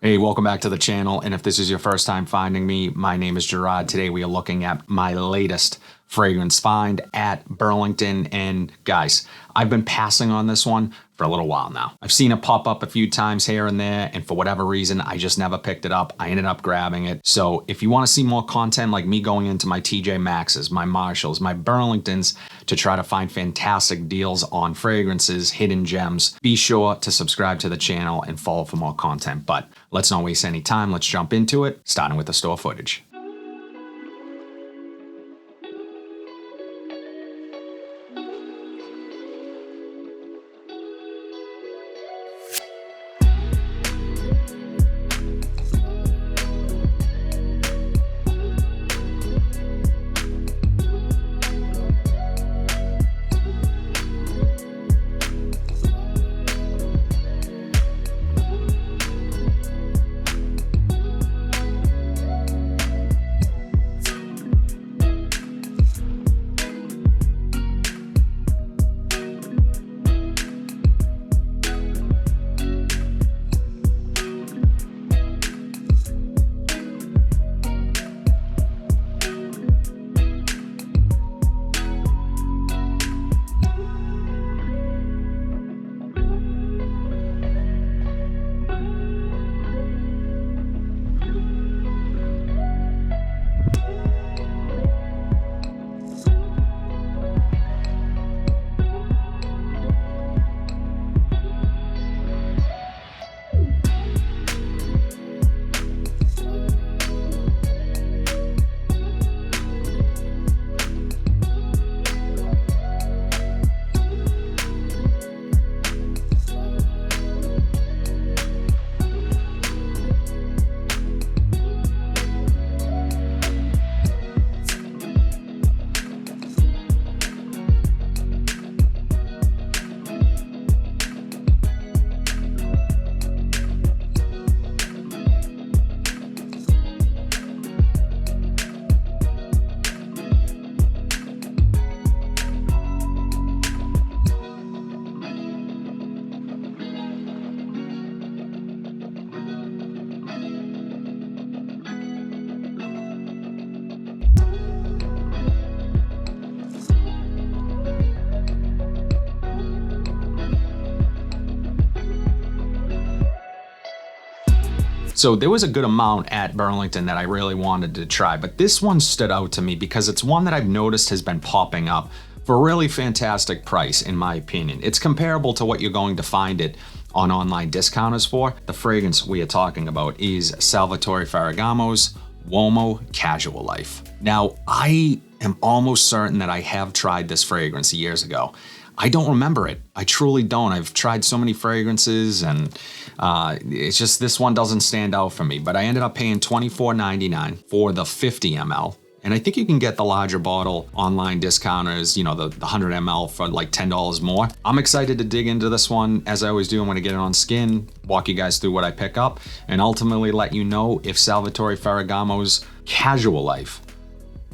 Hey, welcome back to the channel. And if this is your first time finding me, my name is Gerard. Today we are looking at my latest fragrance find at Burlington. And guys, I've been passing on this one for a little while now. I've seen it pop up a few times here and there, and for whatever reason, I just never picked it up. I ended up grabbing it. So if you want to see more content like me going into my TJ Maxx's, my Marshalls, my Burlingtons to try to find fantastic deals on fragrances, hidden gems, be sure to subscribe to the channel and follow for more content. But let's not waste any time. Let's jump into it, starting with the store footage. So there was a good amount at Burlington that I really wanted to try, but this one stood out to me because it's one that I've noticed has been popping up for a really fantastic price, in my opinion. It's comparable to what you're going to find it on online discounters for. The fragrance we are talking about is Salvatore Ferragamo's Uomo Casual Life. Now, I am almost certain that I have tried this fragrance years ago. I don't remember it. I truly don't. I've tried so many fragrances and it's just this one doesn't stand out for me. But I ended up paying $24.99 for the 50 ml. And I think you can get the larger bottle online discounters, you know, the 100 ml for like $10 more. I'm excited to dig into this one. As I always do, I'm going to get it on skin, walk you guys through what I pick up, and ultimately let you know if Salvatore Ferragamo's Casual Life,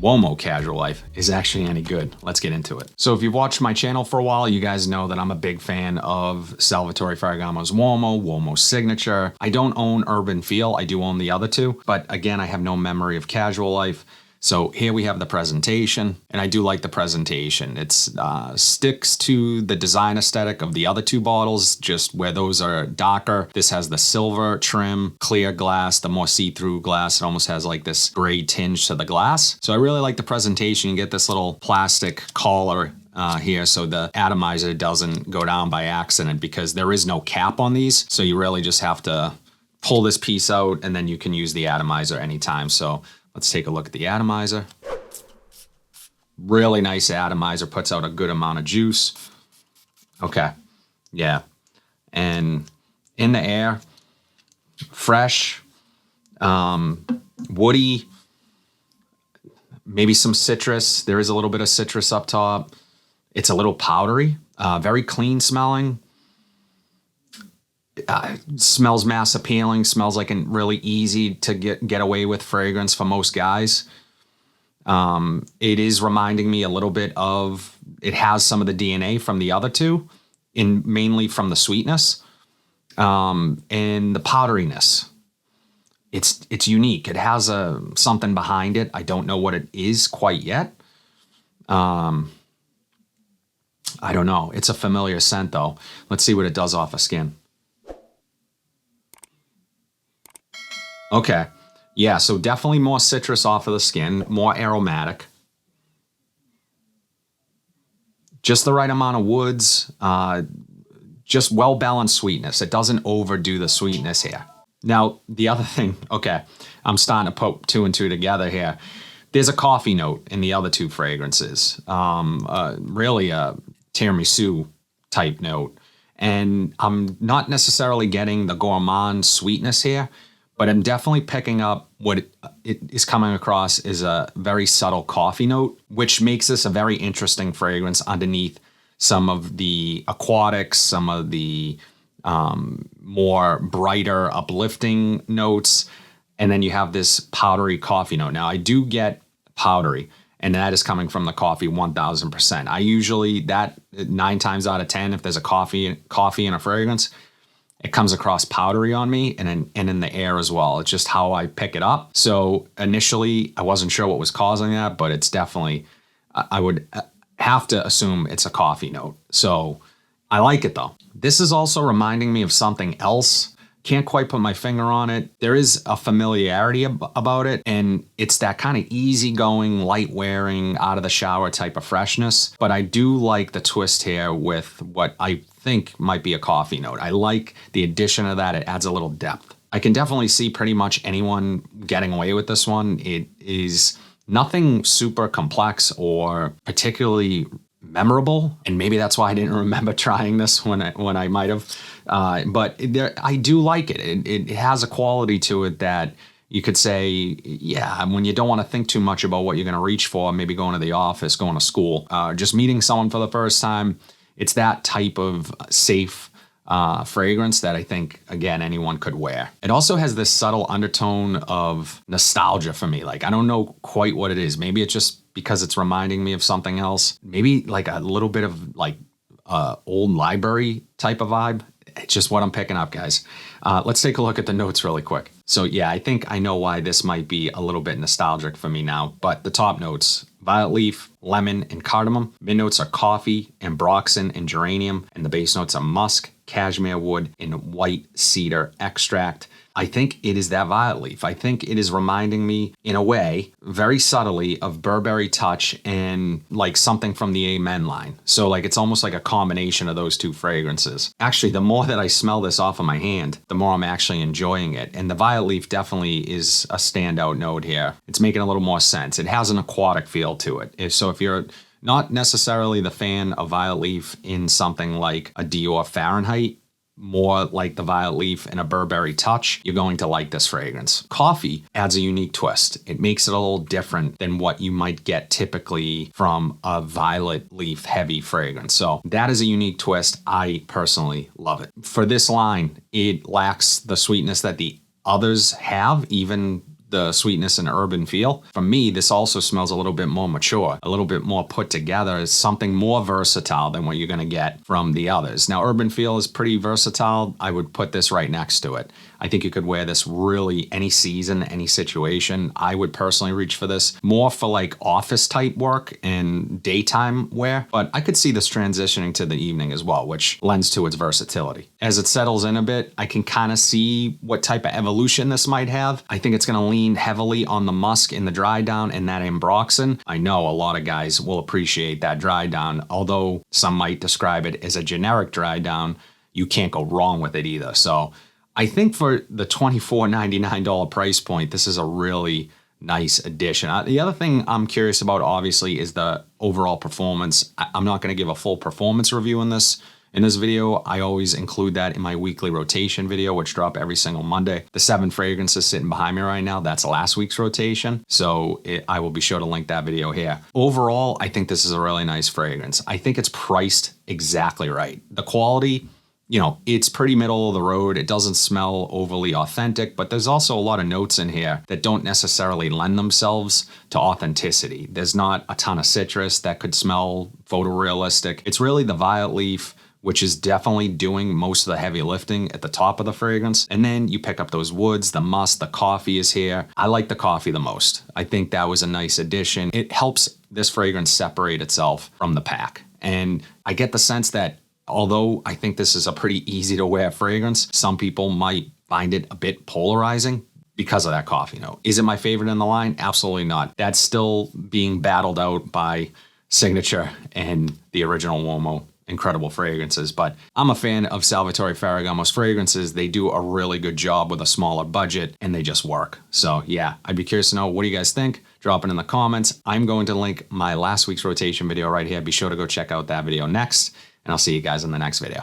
Uomo Casual Life, is actually any good. Let's get into it. So if you've watched my channel for a while, you guys know that I'm a big fan of Salvatore Ferragamo's Uomo Signature. I don't own Urban Feel. I do own the other two, but again, I have no memory of Casual Life. So here we have the presentation, and I do like the presentation. It sticks to the design aesthetic of the other two bottles, just where those are darker. This has the silver trim, clear glass, the more see-through glass. It almost has like this gray tinge to the glass. So I really like the presentation. You get this little plastic collar here so the atomizer doesn't go down by accident, because there is no cap on these. So you really just have to pull this piece out, and then you can use the atomizer anytime. So let's take a look at the atomizer. Really nice atomizer, puts out a good amount of juice. Okay, yeah. And in the air, fresh, woody, maybe some citrus. There is a little bit of citrus up top. It's a little powdery, very clean smelling. Smells mass appealing, smells like a really easy to get away with fragrance for most guys. It is reminding me a little bit of, it has some of the DNA from the other two, mainly from the sweetness and the powderiness. it's unique. It has something behind it. I don't know what it is quite yet. I don't know. It's a familiar scent though. Let's see what it does off of skin. Okay. Yeah, so definitely more citrus off of the skin, more aromatic. Just the right amount of woods, just well-balanced sweetness. It doesn't overdo the sweetness here. Now, the other thing, okay, I'm starting to put two and two together here. There's a coffee note in the other two fragrances, really a tiramisu type note. And I'm not necessarily getting the gourmand sweetness here, but I'm definitely picking up what it is coming across is a very subtle coffee note, which makes this a very interesting fragrance underneath some of the aquatics, some of the more brighter, uplifting notes. And then you have this powdery coffee note. Now, I do get powdery, and that is coming from the coffee 1000%. I usually, that 9 times out of 10, if there's a coffee in a fragrance, it comes across powdery on me and in the air as well. It's just how I pick it up. So initially, I wasn't sure what was causing that, but it's definitely, I would have to assume it's a coffee note. So I like it though. This is also reminding me of something else. Can't quite put my finger on it. There is a familiarity about it, and it's that kind of easygoing, light wearing, out of the shower type of freshness. But I do like the twist here with what I think might be a coffee note. I like the addition of that. It adds a little depth. I can definitely see pretty much anyone getting away with this one. It is nothing super complex or particularly memorable, and maybe that's why I didn't remember trying this when I might have. But I do like it. It has a quality to it that you could say, yeah, when you don't want to think too much about what you're going to reach for, maybe going to the office, going to school, just meeting someone for the first time. It's that type of safe fragrance that I think, again, anyone could wear. It also has this subtle undertone of nostalgia for me. Like, I don't know quite what it is. Maybe it's just because it's reminding me of something else. Maybe like a little bit of like old library type of vibe. It's just what I'm picking up, guys. Let's take a look at the notes really quick. So yeah, I think I know why this might be a little bit nostalgic for me now, but the top notes: violet leaf, lemon, and cardamom. Mid notes are coffee, ambroxan, and geranium. And the base notes are musk, cashmere wood, and white cedar extract. I think it is that violet leaf. I think it is reminding me, in a way, very subtly, of Burberry Touch and like something from the Amen line. So like it's almost like a combination of those two fragrances. Actually, the more that I smell this off of my hand, the more I'm actually enjoying it. And the violet leaf definitely is a standout note here. It's making a little more sense. It has an aquatic feel to it. So if you're not necessarily the fan of violet leaf in something like a Dior Fahrenheit, more like the violet leaf and a Burberry Touch, you're going to like this fragrance. Coffee adds a unique twist. It makes it a little different than what you might get typically from a violet leaf heavy fragrance. So that is a unique twist. I personally love it. For this line, it lacks the sweetness that the others have, even the sweetness and urban feel. For me, this also smells a little bit more mature, a little bit more put together. It's something more versatile than what you're going to get from the others. Now, urban feel is pretty versatile. I would put this right next to it. I think you could wear this really any season, any situation. I would personally reach for this more for like office type work and daytime wear, but I could see this transitioning to the evening as well, which lends to its versatility. As it settles in a bit, I can kind of see what type of evolution this might have. I think it's going to lean heavily on the musk in the dry down and that ambroxan. I know a lot of guys will appreciate that dry down, although some might describe it as a generic dry down. You can't go wrong with it either. So I think for the $24.99 price point, this is a really nice addition. The other thing I'm curious about, obviously, is the overall performance. I'm not going to give a full performance review in this video. I always include that in my weekly rotation video, which drop every single Monday. The 7 fragrances sitting behind me right now, that's last week's rotation. So I will be sure to link that video here. Overall, I think this is a really nice fragrance. I think it's priced exactly right. The quality, you know, it's pretty middle of the road. It doesn't smell overly authentic, but there's also a lot of notes in here that don't necessarily lend themselves to authenticity. There's not a ton of citrus that could smell photorealistic. It's really the violet leaf which is definitely doing most of the heavy lifting at the top of the fragrance. And then you pick up those woods, the musk, the coffee is here. I like the coffee the most. I think that was a nice addition. It helps this fragrance separate itself from the pack. And I get the sense that although I think this is a pretty easy to wear fragrance, some people might find it a bit polarizing because of that coffee note. Is it my favorite in the line? Absolutely not. That's still being battled out by Signature and the original Uomo. Incredible fragrances, but I'm a fan of Salvatore Ferragamo's fragrances. They do a really good job with a smaller budget and they just work. So yeah, I'd be curious to know, what do you guys think? Drop it in the comments. I'm going to link my last week's rotation video right here. Be sure to go check out that video next, and I'll see you guys in the next video.